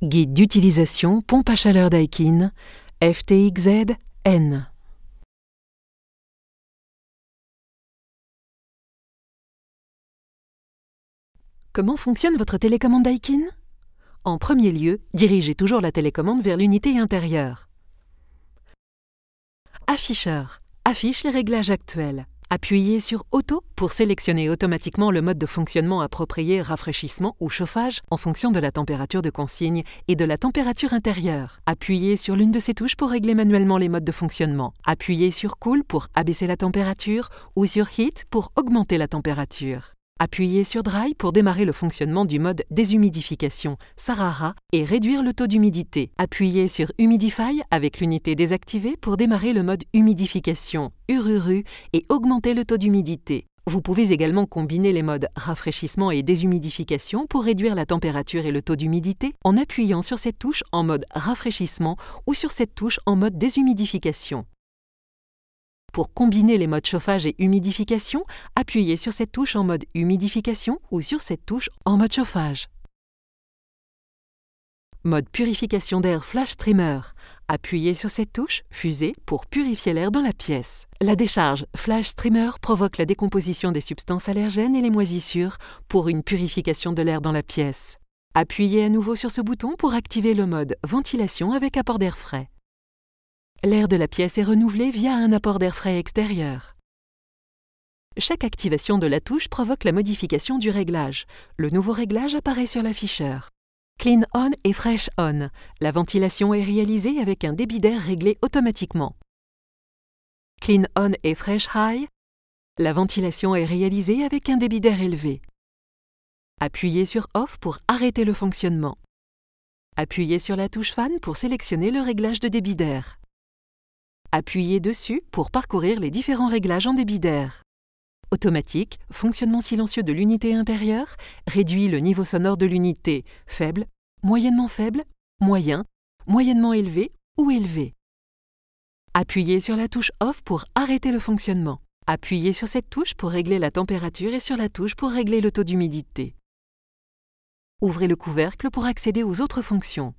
Guide d'utilisation pompe à chaleur Daikin FTXZ N. Comment fonctionne votre télécommande Daikin? En premier lieu, dirigez toujours la télécommande vers l'unité intérieure. Afficheur. Affiche les réglages actuels. Appuyez sur Auto pour sélectionner automatiquement le mode de fonctionnement approprié rafraîchissement ou chauffage en fonction de la température de consigne et de la température intérieure. Appuyez sur l'une de ces touches pour régler manuellement les modes de fonctionnement. Appuyez sur Cool pour abaisser la température ou sur Heat pour augmenter la température. Appuyez sur Dry pour démarrer le fonctionnement du mode déshumidification Sarara et réduire le taux d'humidité. Appuyez sur Humidify avec l'unité désactivée pour démarrer le mode humidification Ururu et augmenter le taux d'humidité. Vous pouvez également combiner les modes rafraîchissement et déshumidification pour réduire la température et le taux d'humidité en appuyant sur cette touche en mode rafraîchissement ou sur cette touche en mode déshumidification. Pour combiner les modes chauffage et humidification, appuyez sur cette touche en mode humidification ou sur cette touche en mode chauffage. Mode purification d'air Flash Streamer. Appuyez sur cette touche fusée pour purifier l'air dans la pièce. La décharge Flash Streamer provoque la décomposition des substances allergènes et les moisissures pour une purification de l'air dans la pièce. Appuyez à nouveau sur ce bouton pour activer le mode ventilation avec apport d'air frais. L'air de la pièce est renouvelé via un apport d'air frais extérieur. Chaque activation de la touche provoque la modification du réglage. Le nouveau réglage apparaît sur l'afficheur. Clean On et Fresh On. La ventilation est réalisée avec un débit d'air réglé automatiquement. Clean On et Fresh High. La ventilation est réalisée avec un débit d'air élevé. Appuyez sur Off pour arrêter le fonctionnement. Appuyez sur la touche Fan pour sélectionner le réglage de débit d'air. Appuyez dessus pour parcourir les différents réglages en débit d'air. Automatique, fonctionnement silencieux de l'unité intérieure, réduit le niveau sonore de l'unité, faible, moyennement faible, moyen, moyennement élevé ou élevé. Appuyez sur la touche Off pour arrêter le fonctionnement. Appuyez sur cette touche pour régler la température et sur la touche pour régler le taux d'humidité. Ouvrez le couvercle pour accéder aux autres fonctions.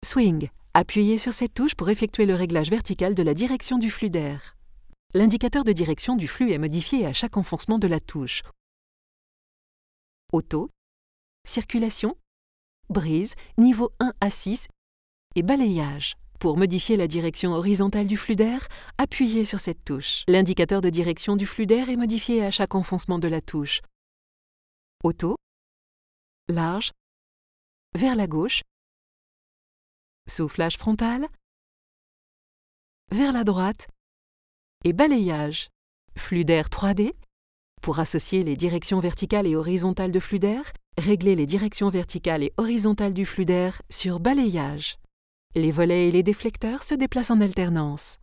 Swing. Appuyez sur cette touche pour effectuer le réglage vertical de la direction du flux d'air. L'indicateur de direction du flux est modifié à chaque enfoncement de la touche. Auto, circulation, brise, niveau 1 à 6 et balayage. Pour modifier la direction horizontale du flux d'air, appuyez sur cette touche. L'indicateur de direction du flux d'air est modifié à chaque enfoncement de la touche. Auto, large, vers la gauche, soufflage frontal, vers la droite et balayage. Flux d'air 3D. Pour associer les directions verticales et horizontales de flux d'air, réglez les directions verticales et horizontales du flux d'air sur balayage. Les volets et les déflecteurs se déplacent en alternance.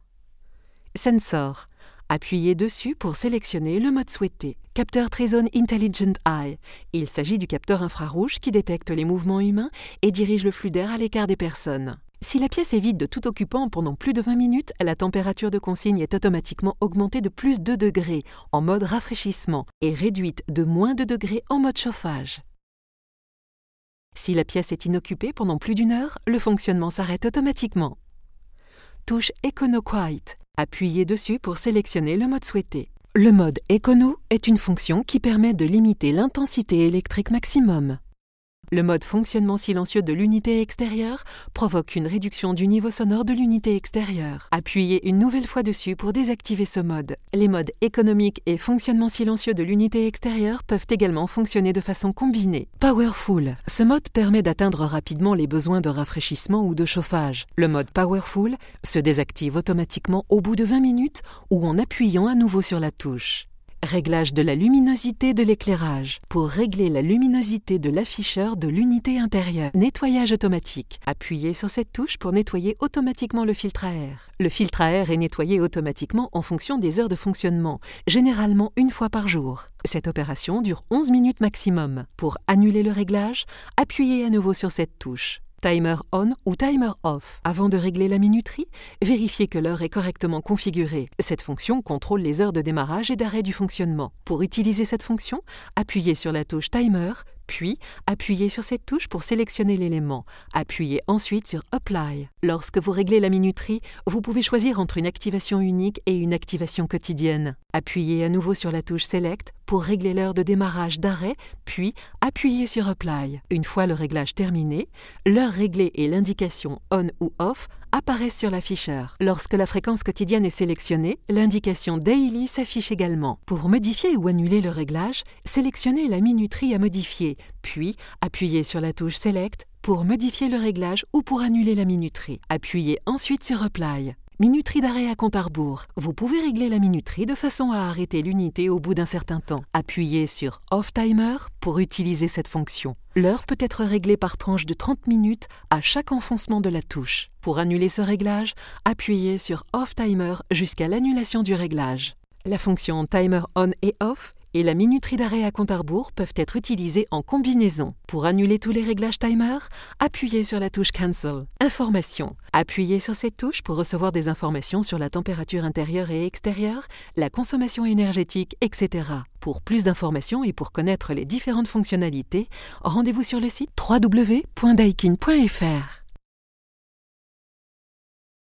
Sensor. Appuyez dessus pour sélectionner le mode souhaité. Capteur Trizone Intelligent Eye. Il s'agit du capteur infrarouge qui détecte les mouvements humains et dirige le flux d'air à l'écart des personnes. Si la pièce est vide de tout occupant pendant plus de 20 minutes, la température de consigne est automatiquement augmentée de plus 2 degrés en mode rafraîchissement et réduite de moins 2 degrés en mode chauffage. Si la pièce est inoccupée pendant plus d'1 heure, le fonctionnement s'arrête automatiquement. Touche Econo Quiet. Appuyez dessus pour sélectionner le mode souhaité. Le mode Econo est une fonction qui permet de limiter l'intensité électrique maximum. Le mode fonctionnement silencieux de l'unité extérieure provoque une réduction du niveau sonore de l'unité extérieure. Appuyez une nouvelle fois dessus pour désactiver ce mode. Les modes économique et fonctionnement silencieux de l'unité extérieure peuvent également fonctionner de façon combinée. Powerful. Ce mode permet d'atteindre rapidement les besoins de rafraîchissement ou de chauffage. Le mode Powerful se désactive automatiquement au bout de 20 minutes ou en appuyant à nouveau sur la touche. Réglage de la luminosité de l'éclairage. Pour régler la luminosité de l'afficheur de l'unité intérieure. Nettoyage automatique. Appuyez sur cette touche pour nettoyer automatiquement le filtre à air. Le filtre à air est nettoyé automatiquement en fonction des heures de fonctionnement, généralement 1 fois par jour. Cette opération dure 11 minutes maximum. Pour annuler le réglage, appuyez à nouveau sur cette touche. Timer on ou timer off. Avant de régler la minuterie, vérifiez que l'heure est correctement configurée. Cette fonction contrôle les heures de démarrage et d'arrêt du fonctionnement. Pour utiliser cette fonction, appuyez sur la touche Timer, Puis, appuyez sur cette touche pour sélectionner l'élément. Appuyez ensuite sur Apply. Lorsque vous réglez la minuterie, vous pouvez choisir entre une activation unique et une activation quotidienne. Appuyez à nouveau sur la touche Select pour régler l'heure de démarrage d'arrêt, puis appuyez sur Apply. Une fois le réglage terminé, l'heure réglée et l'indication On ou Off apparaissent sur l'afficheur. Lorsque la fréquence quotidienne est sélectionnée, l'indication Daily s'affiche également. Pour modifier ou annuler le réglage, sélectionnez la minuterie à modifier, puis appuyez sur la touche Select pour modifier le réglage ou pour annuler la minuterie. Appuyez ensuite sur Apply. Minuterie d'arrêt à compte à rebours. Vous pouvez régler la minuterie de façon à arrêter l'unité au bout d'un certain temps. Appuyez sur Off Timer pour utiliser cette fonction. L'heure peut être réglée par tranche de 30 minutes à chaque enfoncement de la touche. Pour annuler ce réglage, appuyez sur Off Timer jusqu'à l'annulation du réglage. La fonction Timer On et Off et la minuterie d'arrêt à compte à rebours peuvent être utilisées en combinaison. Pour annuler tous les réglages timer, appuyez sur la touche Cancel. Informations. Appuyez sur cette touche pour recevoir des informations sur la température intérieure et extérieure, la consommation énergétique, etc. Pour plus d'informations et pour connaître les différentes fonctionnalités, rendez-vous sur le site www.daikin.fr.